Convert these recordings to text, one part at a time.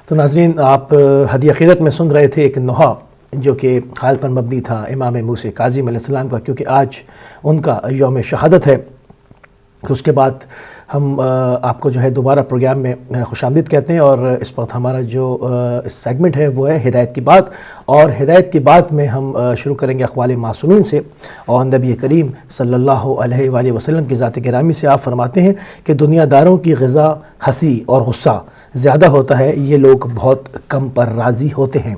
تو ناظرین، آپ ہدی عقیدت میں سن رہے تھے ایک نوحہ جو کہ حال پر مبنی تھا امام موسی کاظم علیہ السلام کا، کیونکہ آج ان کا یوم شہادت ہے۔ تو اس کے بعد ہم آپ کو جو ہے دوبارہ پروگرام میں خوش آمدید کہتے ہیں، اور اس وقت ہمارا جو اس سیگمنٹ ہے وہ ہے ہدایت کی بات، اور ہدایت کی بات میں ہم شروع کریں گے اقوال معصومین سے، اور نبی کریم صلی اللہ علیہ وآلہ وسلم کی ذات گرامی سے۔ آپ فرماتے ہیں کہ دنیا داروں کی غذا ہنسی اور غصہ زیادہ ہوتا ہے، یہ لوگ بہت کم پر راضی ہوتے ہیں۔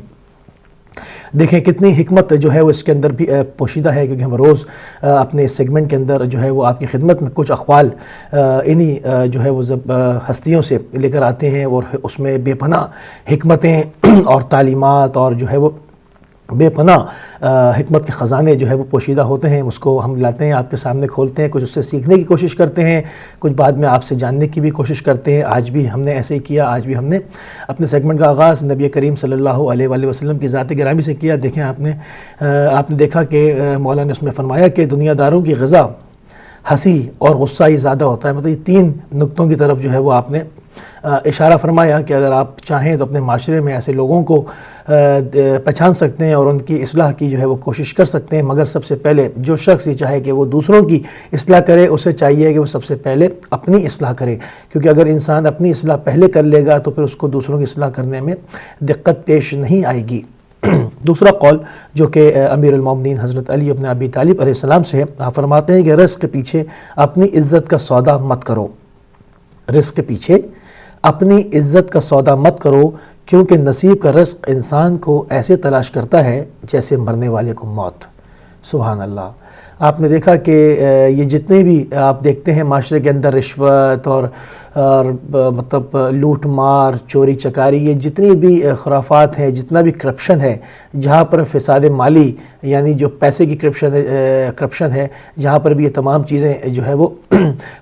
دیکھیں کتنی حکمت جو ہے وہ اس کے اندر بھی پوشیدہ ہے، کیونکہ ہم روز اپنے سیگمنٹ کے اندر جو ہے وہ آپ کی خدمت میں کچھ اقوال انہی جو ہے وہ ہستیوں سے لے کر آتے ہیں، اور اس میں بے پناہ حکمتیں اور تعلیمات اور جو ہے وہ بے پناہ حکمت کے خزانے جو ہے وہ پوشیدہ ہوتے ہیں۔ اس کو ہم لاتے ہیں، آپ کے سامنے کھولتے ہیں، کچھ اس سے سیکھنے کی کوشش کرتے ہیں، کچھ بعد میں آپ سے جاننے کی بھی کوشش کرتے ہیں۔ آج بھی ہم نے ایسے ہی کیا، آج بھی ہم نے اپنے سیگمنٹ کا آغاز نبی کریم صلی اللہ علیہ وآلہ وسلم کی ذات گرامی سے کیا۔ دیکھیں آپ نے دیکھا کہ مولا نے اس میں فرمایا کہ دنیا داروں کی غذا ہنسی اور غصہ ہی زیادہ ہوتا ہے، مطلب یہ تین نقطوں کی طرف جو ہے وہ آپ نے اشارہ فرمایا کہ اگر آپ چاہیں تو اپنے معاشرے میں ایسے لوگوں کو پہچان سکتے ہیں اور ان کی اصلاح کی جو ہے وہ کوشش کر سکتے ہیں، مگر سب سے پہلے جو شخص یہ چاہے کہ وہ دوسروں کی اصلاح کرے، اسے چاہیے کہ وہ سب سے پہلے اپنی اصلاح کرے، کیونکہ اگر انسان اپنی اصلاح پہلے کر لے گا تو پھر اس کو دوسروں کی اصلاح کرنے میں دقت پیش نہیں آئے گی۔ دوسرا قول جو کہ امیر المومنین حضرت علی ابن ابی طالب علیہ السلام سے ہے، آپ فرماتے ہیں کہ رزق کے پیچھے اپنی عزت کا سودا مت کرو، رزق کے پیچھے اپنی عزت کا سودا مت کرو، کیونکہ نصیب کا رزق انسان کو ایسے تلاش کرتا ہے جیسے مرنے والے کو موت۔ سبحان اللہ۔ آپ نے دیکھا کہ یہ جتنے بھی آپ دیکھتے ہیں معاشرے کے اندر رشوت اور مطلب لوٹ مار، چوری چکاری، یہ جتنی بھی خرافات ہیں، جتنا بھی کرپشن ہے، جہاں پر فساد مالی یعنی جو پیسے کی کرپشن ہے، جہاں پر بھی یہ تمام چیزیں جو ہے وہ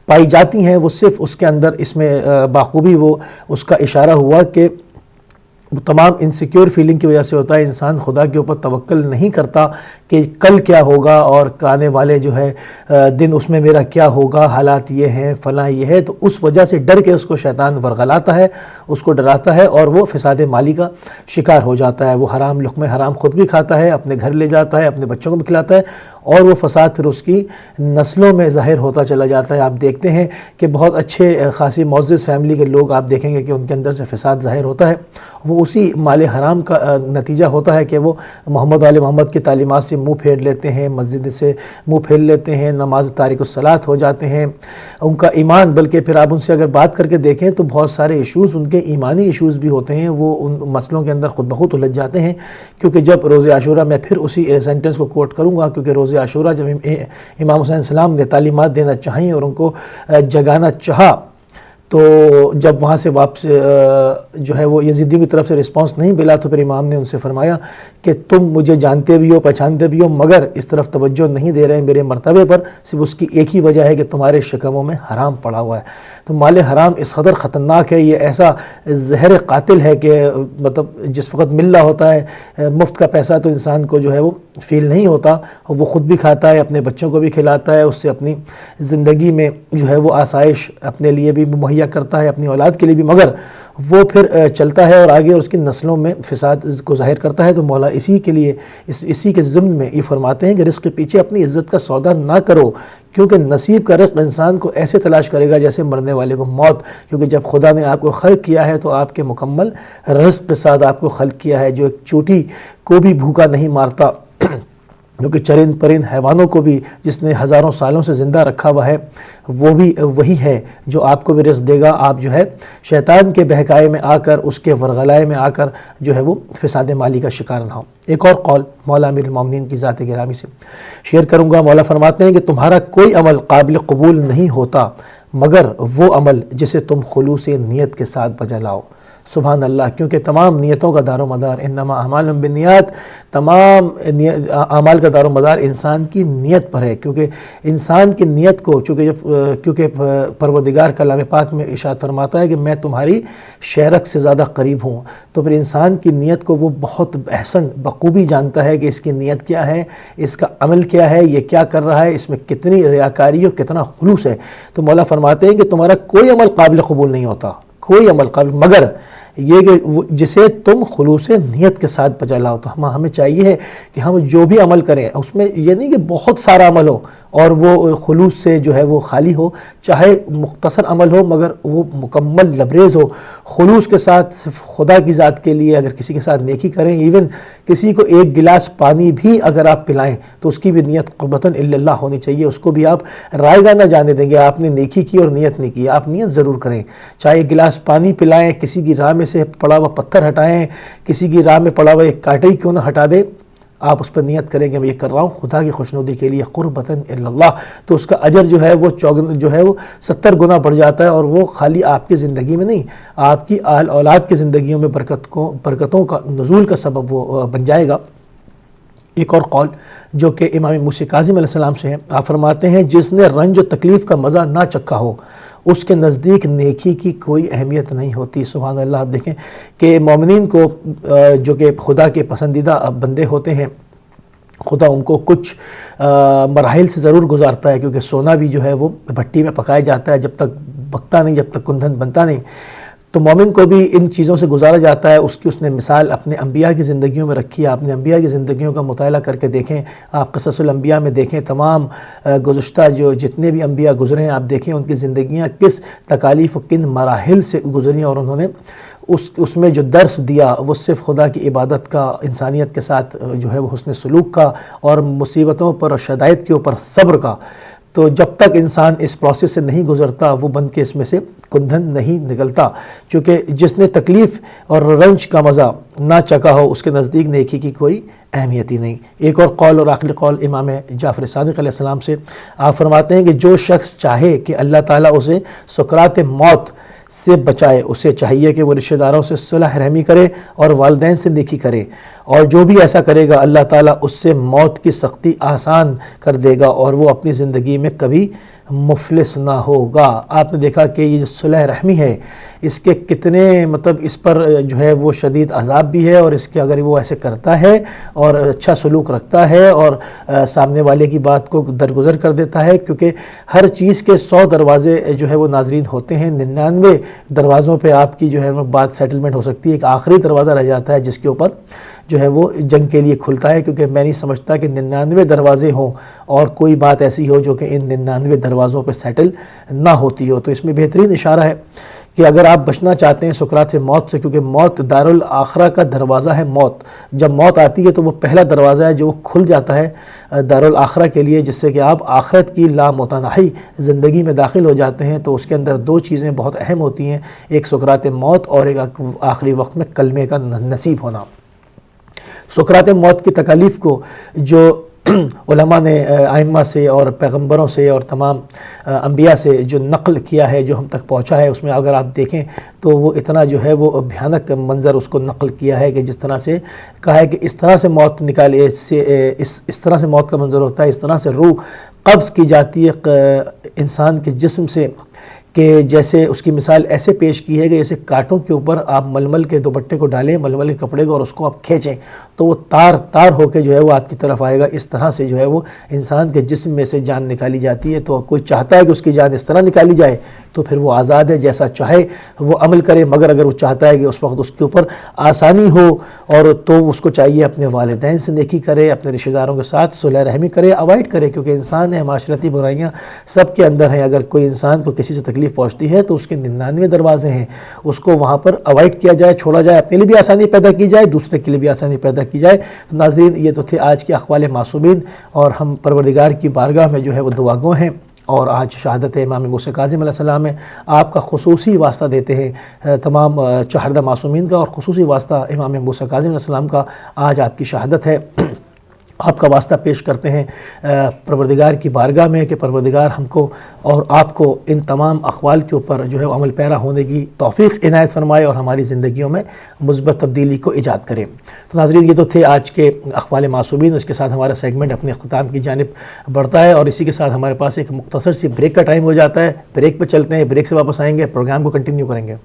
پائی جاتی ہیں، وہ صرف اس کے اندر اس میں باخوبی وہ اس کا اشارہ ہوا کہ تمام انسیکیور فیلنگ کی وجہ سے ہوتا ہے۔ انسان خدا کے اوپر توکل نہیں کرتا کہ کل کیا ہوگا اور آنے والے جو ہے دن اس میں میرا کیا ہوگا، حالات یہ ہیں، فلاں یہ ہے، تو اس وجہ سے ڈر کے اس کو شیطان ورغلاتا ہے، اس کو ڈراتا ہے، اور وہ فساد مالی کا شکار ہو جاتا ہے۔ وہ حرام لقمہ حرام خود بھی کھاتا ہے، اپنے گھر لے جاتا ہے، اپنے بچوں کو بھی کھلاتا ہے، اور وہ فساد پھر اس کی نسلوں میں ظاہر ہوتا چلا جاتا ہے۔ آپ دیکھتے ہیں کہ بہت اچھے خاصی معزز فیملی کے لوگ آپ دیکھیں گے کہ ان کے اندر سے فساد ظاہر ہوتا ہے، وہ اسی مال حرام کا نتیجہ ہوتا ہے کہ وہ محمد آل محمد کی تعلیمات سے منہ پھیر لیتے ہیں، مسجد سے منہ پھیر لیتے ہیں، نماز تارک الصلاۃ ہو جاتے ہیں، ان کا ایمان، بلکہ پھر آپ ان سے اگر بات کر کے دیکھیں تو بہت سارے ایشوز ان کے ایمانی ایشوز بھی ہوتے ہیں، وہ ان مسئلوں کے اندر خود بخود الجھ جاتے ہیں۔ کیونکہ جب روز عاشورہ، میں پھر اسی سینٹنس کو کوٹ کروں گا، کیونکہ روز عاشورہ جب امام حسین السلام نے تعلیمات دینا چاہیں اور ان کو جگانا چاہا، تو جب وہاں سے واپس جو ہے وہ یزیدیوں کی طرف سے رسپانس نہیں ملا، تو پھر امام نے ان سے فرمایا کہ تم مجھے جانتے بھی ہو، پہچانتے بھی ہو، مگر اس طرف توجہ نہیں دے رہے ہیں میرے مرتبے پر، صرف اس کی ایک ہی وجہ ہے کہ تمہارے شکموں میں حرام پڑا ہوا ہے۔ تو مال حرام اس قدر خطرناک ہے، یہ ایسا زہر قاتل ہے کہ مطلب جس وقت مل رہا ہوتا ہے مفت کا پیسہ تو انسان کو جو ہے وہ فیل نہیں ہوتا، وہ خود بھی کھاتا ہے، اپنے بچوں کو بھی کھلاتا ہے، اس سے اپنی زندگی میں جو ہے وہ آسائش اپنے لیے بھی مہیا کرتا ہے، اپنی اولاد کے لیے بھی، مگر وہ پھر چلتا ہے اور آگے اس کی نسلوں میں فساد کو ظاہر کرتا ہے۔ تو مولا اسی کے لیے اسی کے ضمن میں یہ فرماتے ہیں کہ رزق کے پیچھے اپنی عزت کا سودا نہ کرو، کیونکہ نصیب کا رزق انسان کو ایسے تلاش کرے گا جیسے مرنے والے کو موت، کیونکہ جب خدا نے آپ کو خلق کیا ہے تو آپ کے مکمل رزق کے ساتھ آپ کو خلق کیا ہے، جو ایک چوٹی کو بھی بھوکا نہیں مارتا، جو کہ چرند پرند حیوانوں کو بھی جس نے ہزاروں سالوں سے زندہ رکھا ہوا ہے، وہ بھی وہی ہے جو آپ کو بھی رزق دے گا۔ آپ جو ہے شیطان کے بہکائے میں آ کر، اس کے ورغلائے میں آ کر جو ہے وہ فساد مالی کا شکار نہ ہو۔ ایک اور قول مولا امیر المومنین کی ذات گرامی سے شیئر کروں گا۔ مولا فرماتے ہیں کہ تمہارا کوئی عمل قابل قبول نہیں ہوتا مگر وہ عمل جسے تم خلوص نیت کے ساتھ بجا لاؤ۔ سبحان اللہ، کیونکہ تمام نیتوں کا دار و مدار انما اعمال بالنیات، تمام اعمال کا دار و مدار انسان کی نیت پر ہے، کیونکہ انسان کی نیت کو کیونکہ پروردگار کلام پاک میں ارشاد فرماتا ہے کہ میں تمہاری شہرک سے زیادہ قریب ہوں، تو پھر انسان کی نیت کو وہ بہت احسن بخوبی جانتا ہے کہ اس کی نیت کیا ہے، اس کا عمل کیا ہے، یہ کیا کر رہا ہے، اس میں کتنی ریاکاری اور کتنا خلوص ہے۔ تو مولا فرماتے ہیں کہ تمہارا کوئی عمل قابل قبول نہیں ہوتا، کوئی عمل قابل، مگر یہ کہ جسے تم خلوص نیت کے ساتھ بجا لاؤ. تو ہمیں چاہیے ہے کہ ہم جو بھی عمل کریں اس میں یہ نہیں کہ بہت سارا عمل ہو اور وہ خلوص سے جو ہے وہ خالی ہو، چاہے مختصر عمل ہو مگر وہ مکمل لبریز ہو، خلوص کے ساتھ صرف خدا کی ذات کے لیے. اگر کسی کے ساتھ نیکی کریں، ایون کسی کو ایک گلاس پانی بھی اگر آپ پلائیں تو اس کی بھی نیت قربتاً الی اللہ ہونی چاہیے. اس کو بھی آپ رائے گاہ نہ جانے دیں گے آپ نے نیکی کی اور نیت نہیں کی. آپ نیت ضرور کریں، چاہے ایک گلاس پانی پلائیں، کسی کی راہ میں سے پڑا ہوا پتھر ہٹائیں، کسی کی راہ میں پڑا ہوا ایک کانٹا ہی کیوں نہ ہٹا دیں، آپ اس پر نیت کریں کہ میں یہ کر رہا ہوں خدا کی خوشنودی کے لیے قربتاً الی اللہ. تو اس کا اجر جو ہے وہ 70 گنا بڑھ جاتا ہے، اور وہ خالی آپ کی زندگی میں نہیں، آپ کی آل اولاد کی زندگیوں میں برکتوں کا نزول کا سبب وہ بن جائے گا. ایک اور قول جو کہ امام موسی کاظم علیہ السلام سے ہے، آپ فرماتے ہیں جس نے رنج و تکلیف کا مزہ نہ چکھا ہو اس کے نزدیک نیکی کی کوئی اہمیت نہیں ہوتی. سبحان اللہ. آپ دیکھیں کہ مومنین کو جو کہ خدا کے پسندیدہ بندے ہوتے ہیں، خدا ان کو کچھ مراحل سے ضرور گزارتا ہے، کیونکہ سونا بھی جو ہے وہ بھٹی میں پکایا جاتا ہے، جب تک پکتا نہیں، جب تک کندھن بنتا نہیں. تو مومن کو بھی ان چیزوں سے گزارا جاتا ہے. اس نے مثال اپنے انبیاء کی زندگیوں میں رکھی ہے. آپ نے انبیاء کی زندگیوں کا مطالعہ کر کے دیکھیں، آپ قصص الانبیاء میں دیکھیں، تمام گزشتہ جتنے بھی انبیاء گزرے ہیں آپ دیکھیں ان کی زندگیاں کس تکالیف و کن مراحل سے گزری، اور انہوں نے اس میں جو درس دیا وہ صرف خدا کی عبادت کا، انسانیت کے ساتھ جو ہے وہ حسن سلوک کا، اور مصیبتوں پر اور شدائد کے اوپر صبر کا. تو جب تک انسان اس پروسیس سے نہیں گزرتا وہ بن کے اس میں سے کندھن نہیں نکلتا. چونکہ جس نے تکلیف اور رنج کا مزہ نہ چکا ہو اس کے نزدیک نیکی کی کوئی اہمیت ہی نہیں. ایک اور قول اور آخری قول امام جعفر صادق علیہ السلام سے، آپ فرماتے ہیں کہ جو شخص چاہے کہ اللہ تعالیٰ اسے سکرات موت سے بچائے، اسے چاہیے کہ وہ رشتہ داروں سے صلح رحمی کرے اور والدین سے نیکی کرے، اور جو بھی ایسا کرے گا اللہ تعالیٰ اس سے موت کی سختی آسان کر دے گا اور وہ اپنی زندگی میں کبھی مفلس نہ ہوگا. آپ نے دیکھا کہ یہ جو صلح رحمی ہے اس کے کتنے اس پر جو ہے وہ شدید عذاب بھی ہے، اور اس کے اگر وہ ایسے کرتا ہے اور اچھا سلوک رکھتا ہے اور سامنے والے کی بات کو درگزر کر دیتا ہے، کیونکہ ہر چیز کے 100 دروازے جو ہے وہ ناظرین ہوتے ہیں، 99 دروازوں پہ آپ کی جو ہے وہ بات سیٹلمنٹ ہو سکتی ہے. ایک آخری دروازہ رہ جاتا ہے جس کے اوپر جو ہے وہ جنگ کے لیے کھلتا ہے، کیونکہ میں نہیں سمجھتا کہ 99 دروازے ہوں اور کوئی بات ایسی ہو جو کہ ان 99 دروازوں پہ سیٹل نہ ہوتی ہو. تو اس میں بہترین اشارہ ہے کہ اگر آپ بچنا چاہتے ہیں سکرات سے موت سے، کیونکہ موت دارالآخرہ کا دروازہ ہے. جب موت آتی ہے تو وہ پہلا دروازہ ہے جو وہ کھل جاتا ہے دارالآخرہ کے لیے، جس سے کہ آپ آخرت کی لامتناہی زندگی میں داخل ہو جاتے ہیں. تو اس کے اندر 2 چیزیں بہت اہم ہوتی ہیں، ایک سکرات موت اور ایک آخری وقت میں کلمے کا نصیب ہونا. سکرات موت کی تکالیف کو جو علماء نے ائمہ سے اور پیغمبروں سے اور تمام انبیاء سے جو نقل کیا ہے، جو ہم تک پہنچا ہے، اس میں اگر آپ دیکھیں تو وہ اتنا جو ہے وہ بھیانک منظر اس کو نقل کیا ہے کہ جس طرح سے کہا ہے کہ اس طرح سے موت نکالے، اس طرح سے موت کا منظر ہوتا ہے، اس طرح سے روح قبض کی جاتی ہے انسان کے جسم سے، کہ جیسے اس کی مثال ایسے پیش کی ہے کہ جیسے کانٹوں کے اوپر آپ ململ کے دوپٹے کو ڈالیں، ململ کے کپڑے کو، اور اس کو آپ کھینچیں تو وہ تار ہو کے جو ہے وہ آپ کی طرف آئے گا. اس طرح سے جو ہے وہ انسان کے جسم میں سے جان نکالی جاتی ہے. تو کوئی چاہتا ہے کہ اس کی جان اس طرح نکالی جائے تو پھر وہ آزاد ہے، جیسا چاہے وہ عمل کرے، مگر اگر وہ چاہتا ہے کہ اس وقت اس کے اوپر آسانی ہو اور تو اس کو چاہیے اپنے والدین سے نیکی کرے، اپنے رشتہ داروں کے ساتھ صلح رحمی کرے، اوائڈ کرے، کیونکہ انسان ہے، معاشرتی برائیاں سب کے اندر ہیں. اگر کوئی انسان کو کسی سے تکلیف پہنچتی ہے تو اس کے 99 دروازے ہیں، اس کو وہاں پر اوائڈ کیا جائے، چھوڑا جائے، اپنے لیے بھی آسانی پیدا کی جائے، دوسرے کے لیے بھی آسانی پیدا کی جائے. تو ناظرین یہ تو تھے آج کے اقوال معصومین، اور ہم پروردگار کی بارگاہ میں جو ہے وہ دعا گو ہیں. اور آج شہادت امام موسی کاظم علیہ السلام ہے، آپ کا خصوصی واسطہ دیتے ہیں تمام چہردہ معصومین کا، اور خصوصی واسطہ امام موسی کاظم علیہ السلام کا آج آپ کی شہادت ہے. آپ کا واسطہ پیش کرتے ہیں پروردگار کی بارگاہ میں کہ پروردگار ہم کو اور آپ کو ان تمام اقوال کے اوپر جو ہے عمل پیرا ہونے کی توفیق عنایت فرمائے اور ہماری زندگیوں میں مثبت تبدیلی کو ایجاد کرے. تو ناظرین یہ تو تھے آج کے اقوال معصومین. اس کے ساتھ ہمارا سیگمنٹ اپنے اختتام کی جانب بڑھتا ہے، اور اسی کے ساتھ ہمارے پاس ایک مختصر سی بریک کا ٹائم ہو جاتا ہے. بریک پہ چلتے ہیں، بریک سے واپس آئیں گے، پروگرام کو کنٹینیو کریں گے.